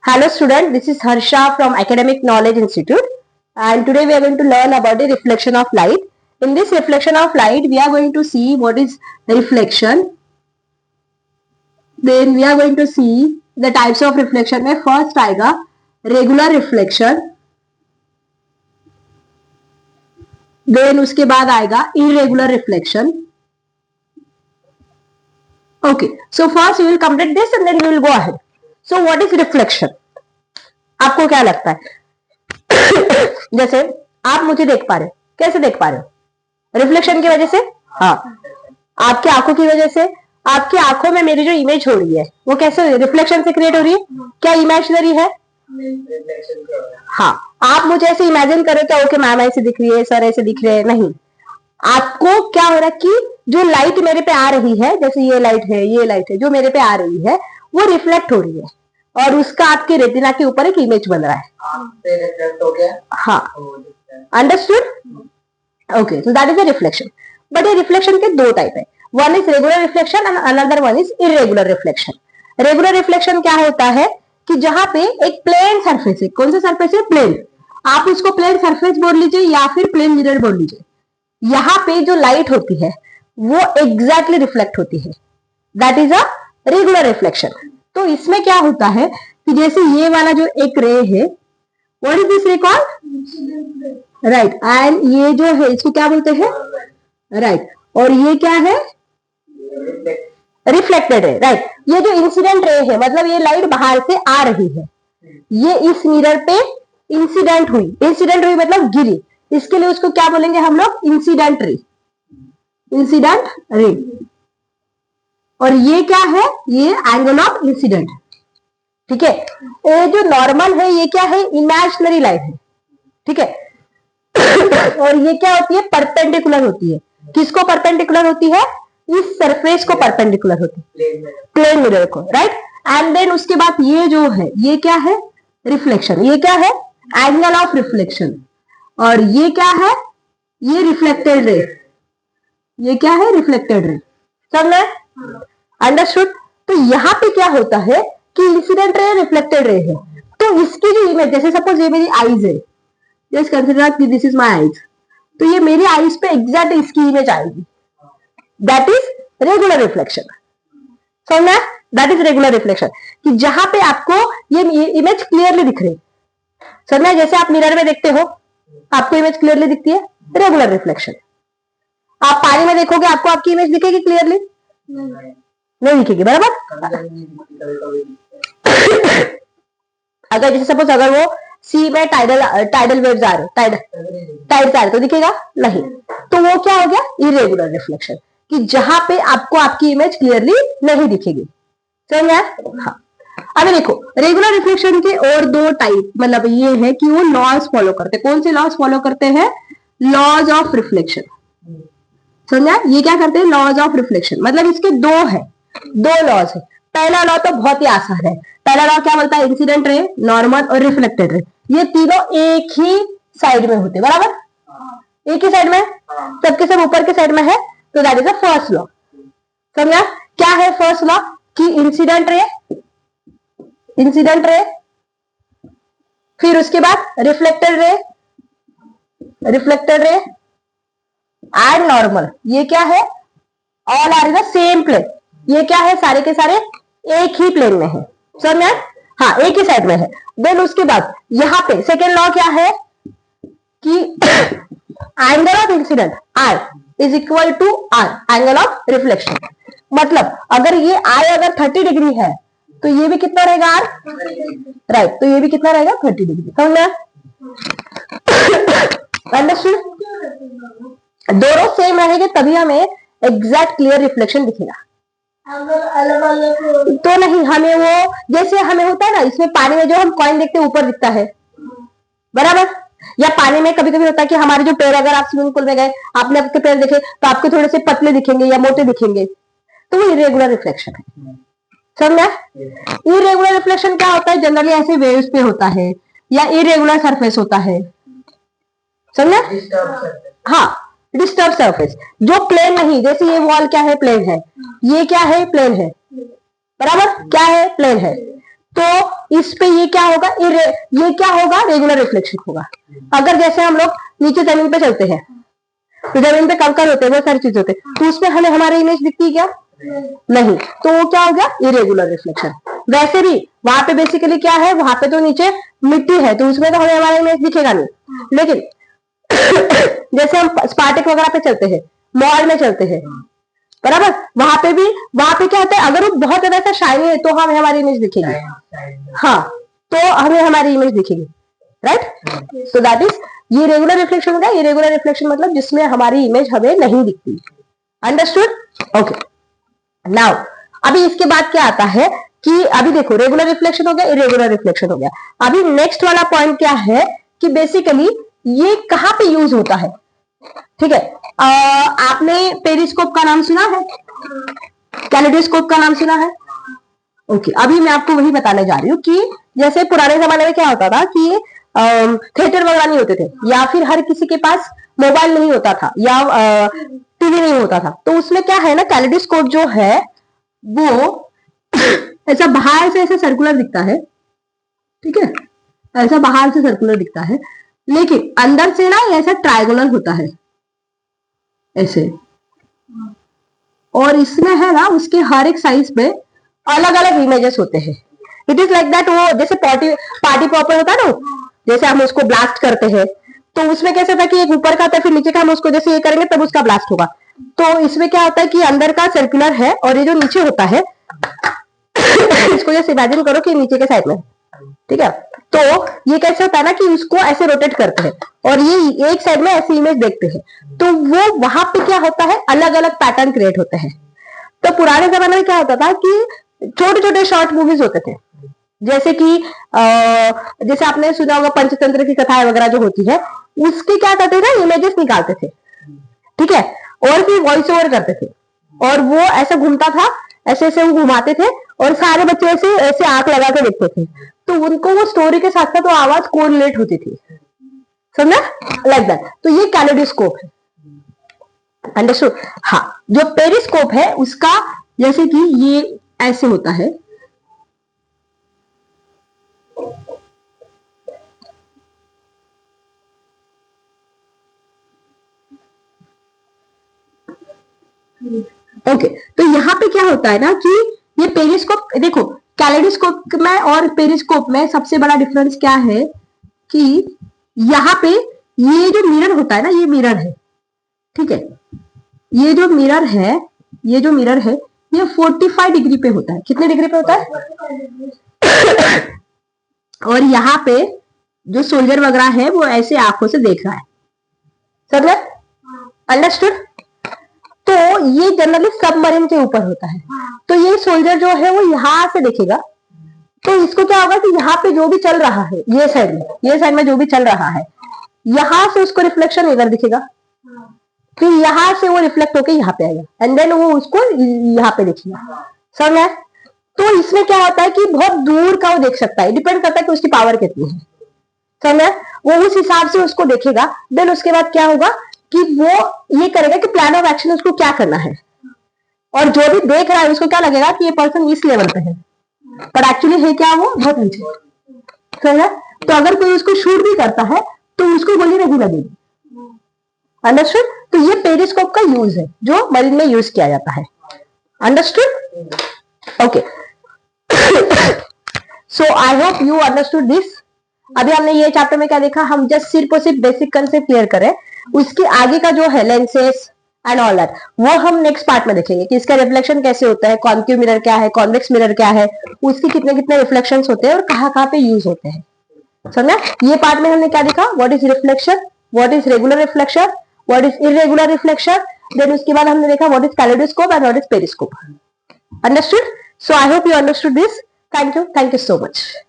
Hello student, this is Harsha from Academic Knowledge Institute, and today we are going to learn about the reflection of light. In this reflection of light, we are going to see what is reflection. Then we are going to see the types of reflection में first आएगा regular reflection, then उसके बाद आएगा irregular reflection. Okay, so first we will complete this and then we will go ahead. So what is reflection? आपको क्या लगता है? जैसे आप मुझे देख पा रहे हो, कैसे देख पा रहे हो? रिफ्लेक्शन की वजह से, हाँ, आपकी आंखों की वजह से, आपकी आंखों में मेरी जो इमेज हो रही है वो कैसे रिफ्लेक्शन से क्रिएट हो रही है? क्या इमेजिनरी है? हाँ, आप मुझे ऐसे इमेजिन करो क्या ओके मैम ऐसे दिख रही है, सर ऐसे दिख रहे हैं, नहीं, आपको क्या हो रहा है कि जो लाइट मेरे पे आ रही है, जैसे ये लाइट है, ये लाइट है, जो मेरे पे आ रही है वो रिफ्लेक्ट हो रही है और उसका आपके रेटिना के ऊपर एक इमेज बन रहा है. हाँ, understood? Okay, so that is a reflection. But ये रिफ्लेक्शन के दो टाइप है. One is regular reflection and another one is irregular reflection. Regular reflection क्या होता है कि जहां पे एक प्लेन सरफेस है. कौन सा सरफेस है? प्लेन. आप उसको प्लेन सरफेस बोल लीजिए या फिर प्लेन मिरर बोल लीजिए. यहाँ पे जो लाइट होती है वो एग्जैक्टली रिफ्लेक्ट होती है. That is a regular reflection. तो इसमें क्या होता है कि जैसे ये वाला जो एक रे है, व्हाट इज दिस रे कॉल्ड? राइट. एंड ये जो है इसको क्या बोलते हैं? राइट. और ये क्या है? Reflected ray. राइट. ये जो इंसिडेंट रे है, मतलब ये लाइट बाहर से आ रही है, ये इस मिरर पे इंसिडेंट हुई. इंसिडेंट हुई मतलब गिरी. इसके लिए उसको क्या बोलेंगे हम लोग? Incident ray. Incident ray. और ये क्या है? ये एंगल ऑफ इंसिडेंट. ठीक है. ये जो नॉर्मल है ये क्या है? इमेजिनरी लाइट है. ठीक है. और ये क्या होती है? परपेंडिकुलर होती है. किसको परपेंडिकुलर होती है? इस सरफेस को परपेंडिकुलर होती है, प्लेन मिरर को. राइट. एंड देन उसके बाद ये जो है ये क्या है? रिफ्लेक्शन. ये क्या है? Angle of reflection. और ये क्या है? ये रिफ्लेक्टेड रे. ये क्या है? Reflected ray. समझ में? अंडरस्टूड? तो यहाँ पे क्या होता है कि इंसिडेंट रे, रिफ्लेक्टेड रे है. तो इसकी जो इमेज, जैसे सपोज ये मेरी आईज है, जस्ट कंसीडर कि दिस इज माय आईज, तो ये मेरी आईज पे एग्जैक्ट इसकी इमेज आएगी. That is regular reflection. समझना? दैट इज रेगुलर रिफ्लेक्शन कि जहां पे आपको ये इमेज क्लियरली दिख रही. समझना? जैसे आप मिरर में देखते हो, आपको इमेज क्लियरली दिखती है, रेगुलर रिफ्लेक्शन. आप पानी में देखोगे, आपको आपकी इमेज दिखेगी क्लियरली? नहीं दिखेगी. बराबर. अगर जैसे सपोज अगर वो सी में टाइडल वेव्स आ रहे, टाइड्स आ रहे, तो दिखेगा नहीं. तो वो क्या हो गया? इरेगुलर रिफ्लेक्शन, कि जहां पे आपको आपकी इमेज क्लियरली नहीं दिखेगी. समझ आया? हाँ. अभी देखो, रेगुलर रिफ्लेक्शन के और दो टाइप, मतलब ये है कि वो लॉज फॉलो करते. कौन से लॉज फॉलो करते हैं? Laws of reflection. समझा? ये क्या करते हैं? Laws of reflection. मतलब इसके दो है, दो लॉज है. पहला लॉ तो बहुत ही आसान है. पहला लॉ क्या बोलता है? इंसिडेंट रे, नॉर्मल और रिफ्लेक्टेड रे, ये तीनों एक ही साइड में होते. बराबर. एक ही साइड में, सबके सब ऊपर के साइड में है. तो that is the first law. समझा? क्या है फर्स्ट लॉ? कि इंसिडेंट रे, फिर उसके बाद रिफ्लेक्टेड रे एंड नॉर्मल. ये क्या है? All are in the same plane. ये क्या है? सारे के सारे एक ही प्लेन में है. समझ में? हाँ, एक ही साइड में है. देन उसके बाद यहाँ पे सेकेंड लॉ क्या है कि angle of incidence I is equal to R angle of reflection. मतलब अगर ये I अगर 30 डिग्री है तो ये भी कितना रहेगा? R. राइट. तो ये भी कितना रहेगा? 30 डिग्री. समझ में? अंडरस्टूड? दोनों सेम रहेंगे तभी हमें एग्जैक्ट क्लियर रिफ्लेक्शन दिखेगा. तो नहीं, हमें वो जैसे हमें होता है ना, इसमें पानी में जो हम कॉइन देखते हैं ऊपर दिखता है. बराबर. या पानी में कभी कभी होता है कि हमारे जो पैर, अगर आप स्विमिंग पूल में गए, आपने आपके पैर देखे तो आपके थोड़े से पतले दिखेंगे या मोटे दिखेंगे, तो वो इरेगुलर रिफ्लेक्शन है. समझा? इरेगुलर रिफ्लेक्शन क्या होता है? जनरली ऐसे वेव्स पे होता है या इरेगुलर सरफेस होता है. समझा? हाँ, डिस्टर्ब सरफेस जो प्लेन नहीं. जैसे ये वॉल क्या है? प्लेन है. ये क्या है? प्लेन है. बराबर. क्या है? प्लेन है. तो इस पे ये क्या होगा, ये क्या होगा, रेगुलर रिफ्लेक्शन होगा। अगर जैसे हम लोग नीचे जमीन पे चलते हैं तो जमीन पे कंकर होते हैं, बहुत सारी चीजें होते हैं, तो उसमें हमें हमारी इमेज दिखती है क्या, नहीं, तो वो क्या हो गया, इरेगुलर रिफ्लेक्शन। वैसे भी वहां पे बेसिकली क्या है, वहां पे तो नीचे मिट्टी है तो उसमें तो हमें हमारा इमेज दिखेगा नहीं, लेकिन जैसे हम स्पार्टिक वगैरह पे चलते हैं, मॉल में चलते हैं, बराबर, वहां पे क्या होता है, अगर वो बहुत ज्यादा शाइनी है तो हमें हमारी इमेज दिखेगी, हाँ, तो हमें हमारी इमेज दिखेगी, राइट। सो दैट इज, ये रेगुलर रिफ्लेक्शन होगा। ये रेगुलर रिफ्लेक्शन मतलब जिसमें हमारी इमेज हमें नहीं दिखती। Understood, okay. नाउ अभी इसके बाद क्या आता है कि अभी देखो रेगुलर रिफ्लेक्शन हो गया, इरेगुलर रिफ्लेक्शन हो गया। अभी नेक्स्ट वाला पॉइंट क्या है कि बेसिकली ये कहां पे यूज होता है, ठीक है। आपने पेरिस्कोप का नाम सुना है, कैलेडोस्कोप का नाम सुना है, ओके। अभी मैं आपको वही बताने जा रही हूँ कि जैसे पुराने जमाने में क्या होता था कि थिएटर वगैरह नहीं होते थे, या फिर हर किसी के पास मोबाइल नहीं होता था, या टीवी नहीं होता था, तो उसमें क्या है ना, कैलेडोस्कोप जो है वो ऐसा बाहर से ऐसे सर्कुलर दिखता है, ठीक है, ऐसा बाहर से सर्कुलर दिखता है, लेकिन अंदर से ना ऐसा ट्रायंगुलर होता है ऐसे, और इसमें है ना उसके हर एक साइज पे अलग अलग इमेजेस होते हैं। इट इज लाइक दैट, वो जैसे पार्टी पॉपर होता है ना, जैसे हम उसको ब्लास्ट करते हैं, तो उसमें कैसे था कि एक ऊपर का था, फिर नीचे का हम उसको जैसे ये करेंगे तब उसका ब्लास्ट होगा। तो इसमें क्या होता है कि अंदर का सर्कुलर है और ये जो नीचे होता है इसको जैसे इमेजिन करो कि नीचे के साइड में, ठीक है, तो ये कैसे होता है ना कि इसको ऐसे रोटेट करते हैं और ये एक साइड में ऐसी इमेज देखते हैं, तो वो वहां पे क्या होता है, अलग अलग पैटर्न क्रिएट होते हैं। तो पुराने जमाने में क्या होता था कि छोटे छोटे शॉर्ट मूवीज होते थे, जैसे कि जैसे आपने सुना होगा पंचतंत्र की कथाएं वगैरह जो होती है, उसके क्या करते थे, इमेजेस निकालते थे, ठीक है, और फिर वॉइस ओवर करते थे, और वो ऐसा घूमता था, ऐसे ऐसे वो घुमाते थे, और सारे बच्चे ऐसे ऐसे आंख लगा के देखते थे, तो उनको वो स्टोरी के साथ साथ वो आवाज कोरिलेट होती थी, समझा, लाइक दैट। तो ये कैलेडोस्कोप है, अंडरस्टूड। हाँ, जो पेरिस्कोप है उसका जैसे कि ये ऐसे होता है, ओके। तो यहाँ पे क्या होता है ना कि ये पेरिस्कोप, देखो कैलेडोस्कोप में और पेरिस्कोप में सबसे बड़ा डिफरेंस क्या है कि यहाँ पे ये जो मिरर होता है ना, ये मिरर है, ठीक है, ये जो मिरर है, ये जो मिरर है ये 45 डिग्री पे होता है। कितने डिग्री पे होता है और यहाँ पे जो सोल्जर वगैरह है वो ऐसे आंखों से देख रहा है, समझे, अंडरस्टूड। तो ये जनरली सबमरीन के ऊपर होता है, तो ये सोल्जर जो है वो यहाँ से देखेगा, तो इसको क्या होगा कि यहाँ पे जो भी चल रहा है, ये साइड में जो भी चल रहा है, यहाँ से उसको रिफ्लेक्शन इधर दिखेगा, फिर यहाँ से वो रिफ्लेक्ट होके यहाँ पे आएगा, एंड देन वो उसको यहाँ पे देखेगा, समझ है। तो इसमें क्या होता है कि बहुत दूर का वो देख सकता है, डिपेंड करता है कि उसकी पावर कितनी है, समझ है, वो उस हिसाब से उसको देखेगा। देन उसके बाद क्या होगा कि वो ये करेगा कि प्लान ऑफ एक्शन उसको क्या करना है, और जो भी देख रहा है उसको क्या लगेगा कि ये पर्सन इस लेवल पे है, पर एक्चुअली है क्या, वो बहुत नीचे, समझ है। तो अगर कोई उसको शूट भी करता है तो उसको गोली नहीं लगेगी, अंडरस्टूड। तो ये पेरिस्कोप का यूज है जो मरीन में यूज किया जाता है, understood, okay. So I hope you understood this. अभी हमने ये चैप्टर में क्या देखा, हम जस्ट सिर्फ और सिर्फ बेसिक कंसेप्ट क्लियर करें, उसके आगे का जो है लेंसेस एंड ऑल दैट वो हम नेक्स्ट पार्ट में देखेंगे कि इसका रिफ्लेक्शन कैसे होता है, कॉन्केव मिरर क्या है, कॉन्वेक्स मिरर क्या है, उसके कितने कितने रिफ्लेक्शंस होते हैं और कहाँ कहाँ पे यूज होते हैं, समझा। ये पार्ट में हमने क्या देखा, what is reflection, what is regular reflection, what is irregular reflection, then उसके बाद हमने देखा what is kaleidoscope and what is periscope, understood. So I hope you understood this. Thank you so much.